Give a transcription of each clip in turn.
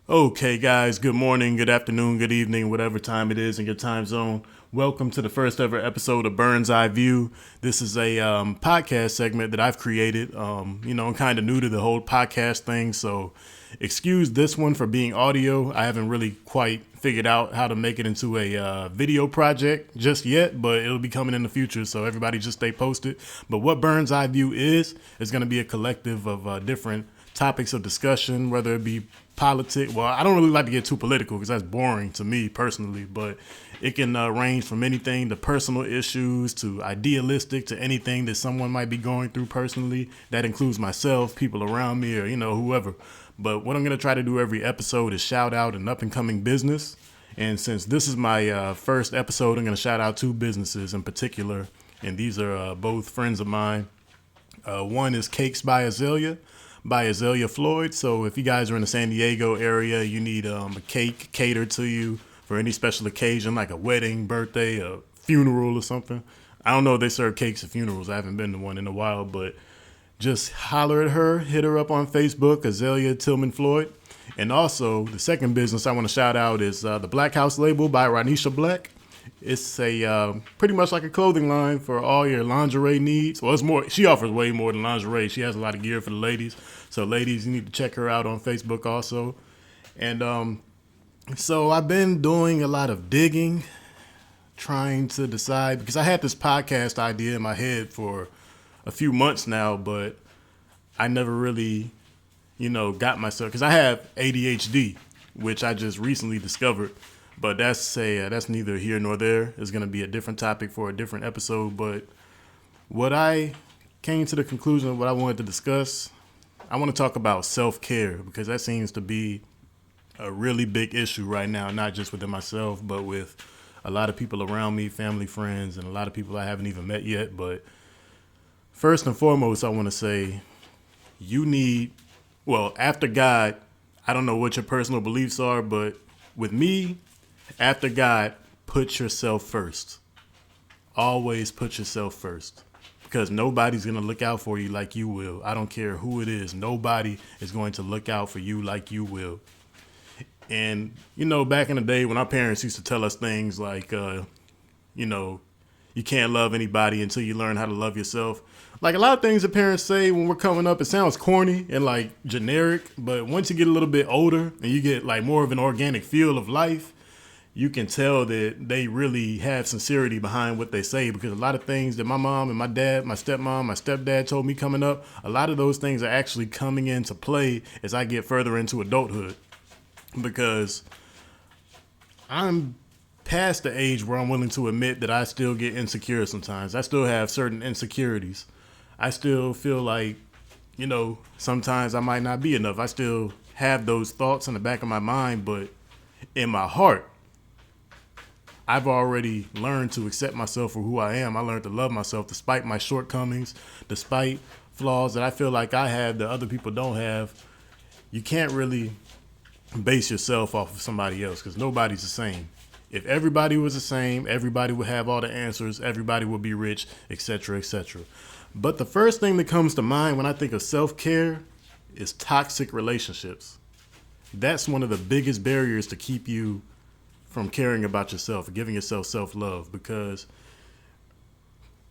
Okay, guys, good morning, good afternoon, good evening, whatever time it is in your time zone. Welcome to the first ever episode of BurnsEyeView. This is a podcast segment that I've created. I'm kind of new to the whole podcast thing, so excuse this one for being audio. I haven't really quite figured out how to make it into a video project just yet, but it'll be coming in the future, so everybody just stay posted. But what BurnsEyeView is going to be a collective of different topics of discussion, whether it be politics. Well, I don't really like to get too political because that's boring to me personally, but it can range from anything to personal issues to idealistic to anything that someone might be going through personally. That includes myself, people around me, or, whoever. But what I'm going to try to do every episode is shout out an up and coming business. And since this is my first episode, I'm going to shout out two businesses in particular. And these are both friends of mine. One is CakesByAzalea by Azalea Floyd. So if you guys are in the San Diego area, you need a cake catered to you for any special occasion, like a wedding, birthday, a funeral or something. I don't know if they serve cakes at funerals. I haven't been to one in a while, but just holler at her, hit her up on Facebook, Azalea Tillman Floyd. And also, the second business I want to shout out is the Blackhouse Label by Ronnesha Black. It's a pretty much like a clothing line for all your lingerie needs. Well, it's more. She offers way more than lingerie. She has a lot of gear for the ladies. So, ladies, you need to check her out on Facebook also. And so I've been doing a lot of digging, trying to decide, because I had this podcast idea in my head for a few months now, but I never really, got myself, because I have ADHD, which I just recently discovered. But that's neither here nor there. It's going to be a different topic for a different episode. But what I came to the conclusion of what I wanted to discuss, I want to talk about self-care, because that seems to be a really big issue right now, not just within myself, but with a lot of people around me, family, friends, and a lot of people I haven't even met yet. But first and foremost, I want to say after God, I don't know what your personal beliefs are, but with me, after God, put yourself first. Always put yourself first, because nobody's going to look out for you like you will. I don't care who it is. Nobody is going to look out for you like you will. And, back in the day when our parents used to tell us things like, you can't love anybody until you learn how to love yourself. Like a lot of things that parents say when we're coming up, it sounds corny and like generic. But once you get a little bit older and you get like more of an organic feel of life, you can tell that they really have sincerity behind what they say, because a lot of things that my mom and my dad, my stepmom, my stepdad told me coming up, a lot of those things are actually coming into play as I get further into adulthood, because I'm past the age where I'm willing to admit that I still get insecure sometimes. I still have certain insecurities. I still feel like, sometimes I might not be enough. I still have those thoughts in the back of my mind, but in my heart, I've already learned to accept myself for who I am. I learned to love myself despite my shortcomings, despite flaws that I feel like I have that other people don't have. You can't really base yourself off of somebody else, because nobody's the same. If everybody was the same, everybody would have all the answers, everybody would be rich, etc., etc. But the first thing that comes to mind when I think of self-care is toxic relationships. That's one of the biggest barriers to keep you from caring about yourself, giving yourself self-love, because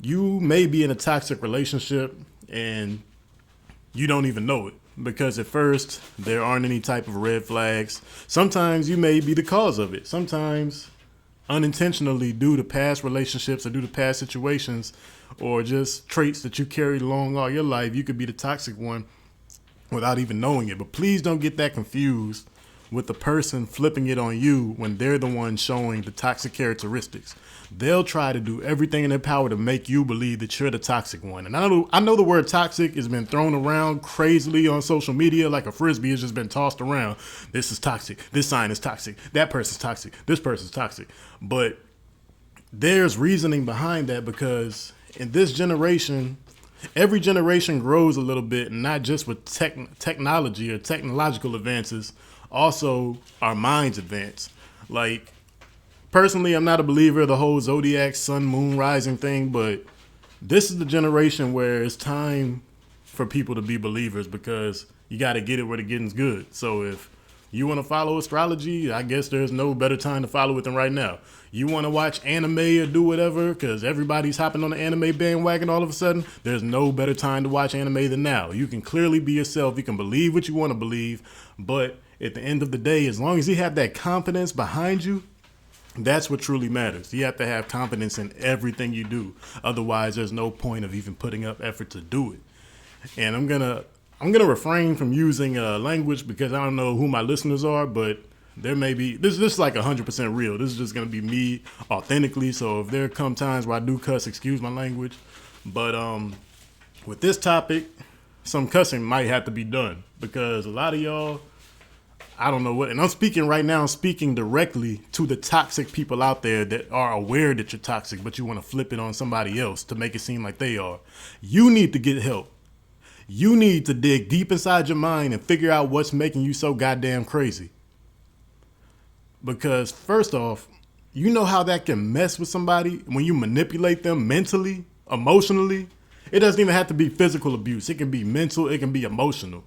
you may be in a toxic relationship and you don't even know it, because at first there aren't any type of red flags. Sometimes you may be the cause of it. Sometimes unintentionally, due to past relationships or due to past situations or just traits that you carried along all your life, you could be the toxic one without even knowing it. But please don't get that confused with the person flipping it on you when they're the one showing the toxic characteristics. They'll try to do everything in their power to make you believe that you're the toxic one. And I know the word toxic has been thrown around crazily on social media like a frisbee has just been tossed around. This is toxic. This sign is toxic. That person's toxic. This person's toxic. But there's reasoning behind that, because in this generation, every generation grows a little bit, and not just with technology or technological advances. Also, our minds advance. Like, personally, I'm not a believer of the whole zodiac, sun, moon, rising thing, but this is the generation where it's time for people to be believers, because you got to get it where the getting's good. So if You want to follow astrology? I guess there's no better time to follow it than right now. You want to watch anime or do whatever because everybody's hopping on the anime bandwagon all of a sudden? There's no better time to watch anime than now. You can clearly be yourself. You can believe what you want to believe. But at the end of the day, as long as you have that confidence behind you, that's what truly matters. You have to have confidence in everything you do. Otherwise, there's no point of even putting up effort to do it. And I'm gonna refrain from using language because I don't know who my listeners are, but there may be this is like 100% real. This is just gonna be me authentically. So if there come times where I do cuss, excuse my language. But with this topic, some cussing might have to be done because a lot of y'all, I don't know what, and I'm speaking right now, I'm speaking directly to the toxic people out there that are aware that you're toxic, but you want to flip it on somebody else to make it seem like they are. You need to get help. You need to dig deep inside your mind and figure out what's making you so goddamn crazy. Because first off, you know how that can mess with somebody when you manipulate them mentally, emotionally. It doesn't even have to be physical abuse. It can be mental, it can be emotional.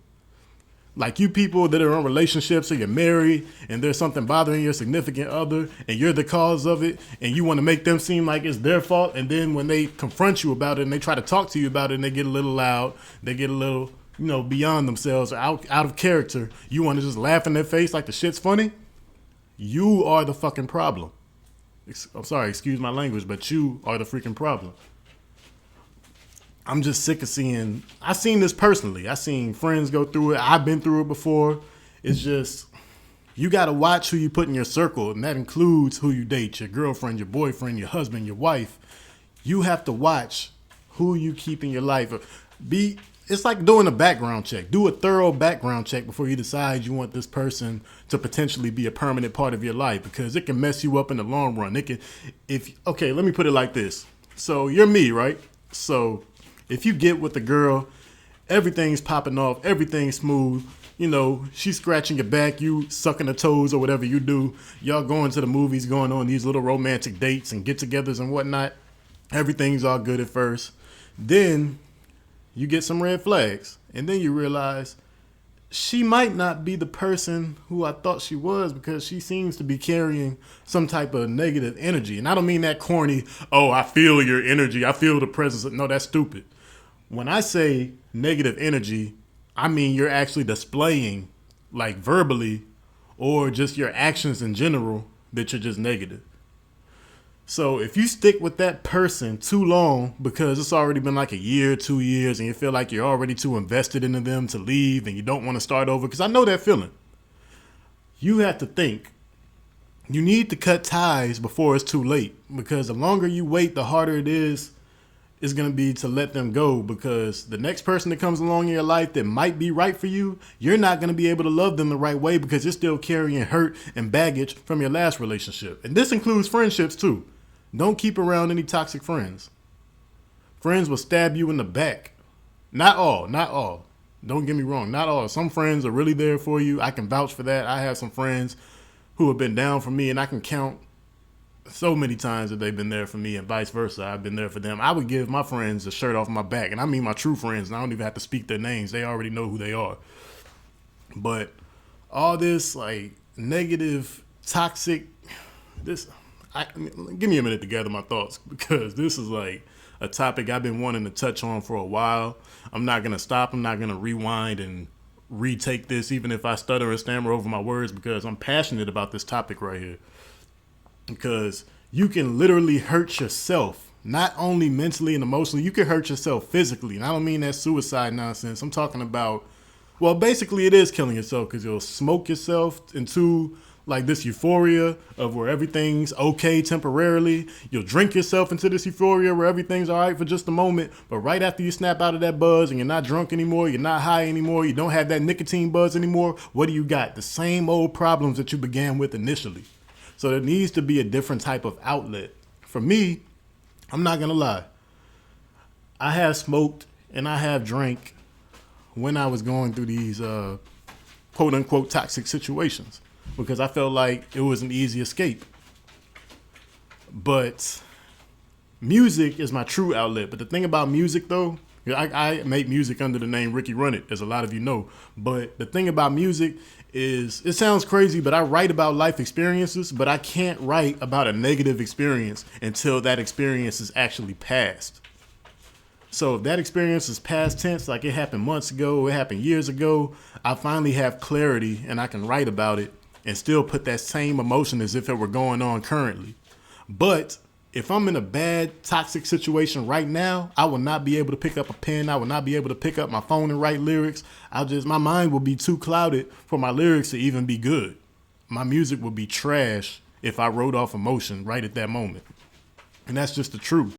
Like you people that are in relationships or you're married and there's something bothering your significant other and you're the cause of it and you want to make them seem like it's their fault. And then when they confront you about it and they try to talk to you about it and they get a little loud, they get a little, beyond themselves or out of character, you want to just laugh in their face like the shit's funny. You are the fucking problem. I'm sorry, excuse my language, but you are the freaking problem. I'm just sick of I've seen this personally. I've seen friends go through it. I've been through it before. It's just, you got to watch who you put in your circle. And that includes who you date, your girlfriend, your boyfriend, your husband, your wife. You have to watch who you keep in your life. It's like doing a background check. Do a thorough background check before you decide you want this person to potentially be a permanent part of your life because it can mess you up in the long run. Okay, let me put it like this. So you're me, right? So if you get with the girl, everything's popping off, everything's smooth, she's scratching your back, you sucking her toes or whatever you do, y'all going to the movies, going on these little romantic dates and get-togethers and whatnot, everything's all good at first. Then you get some red flags, and then you realize she might not be the person who I thought she was because she seems to be carrying some type of negative energy. And I don't mean that corny, oh, I feel your energy, I feel the presence. No, that's stupid. When I say negative energy, I mean you're actually displaying, like verbally, or just your actions in general, that you're just negative. So if you stick with that person too long because it's already been like a year, 2 years, and you feel like you're already too invested into them to leave and you don't want to start over, because I know that feeling. You have to think. You need to cut ties before it's too late, because the longer you wait, the harder it is going to be to let them go, because the next person that comes along in your life that might be right for you, you're not going to be able to love them the right way because you're still carrying hurt and baggage from your last relationship. And this includes friendships too. Don't keep around any toxic friends. Friends will stab you in the back. Not all. Don't get me wrong, not all. Some friends are really there for you. I can vouch for that. I have some friends who have been down for me, and I can count so many times that they've been there for me and vice versa. I've been there for them. I would give my friends a shirt off my back, and I mean my true friends, and I don't even have to speak their names. They already know who they are. But all this like negative, toxic, give me a minute to gather my thoughts, because this is like a topic I've been wanting to touch on for a while. I'm not going to stop. I'm not going to rewind and retake this, even if I stutter and stammer over my words, because I'm passionate about this topic right here. Because you can literally hurt yourself, not only mentally and emotionally, you can hurt yourself physically. And I don't mean that suicide nonsense. I'm talking about, well, basically it is killing yourself, because you'll smoke yourself into like this euphoria of where everything's okay temporarily. You'll drink yourself into this euphoria where everything's all right for just a moment. But right after you snap out of that buzz and you're not drunk anymore, you're not high anymore, you don't have that nicotine buzz anymore, what do you got? The same old problems that you began with initially. So there needs to be a different type of outlet. For me, I'm not going to lie. I have smoked and I have drank when I was going through these quote unquote toxic situations, because I felt like it was an easy escape. But music is my true outlet. But the thing about music, though, I make music under the name Ricky Run It, as a lot of you know. But the thing about music is, it sounds crazy, but I write about life experiences, but I can't write about a negative experience until that experience is actually past. So if that experience is past tense, like it happened months ago, it happened years ago, I finally have clarity and I can write about it and still put that same emotion as if it were going on currently. But if I'm in a bad, toxic situation right now, I will not be able to pick up a pen. I will not be able to pick up my phone and write lyrics. My mind will be too clouded for my lyrics to even be good. My music would be trash if I wrote off emotion right at that moment. And that's just the truth.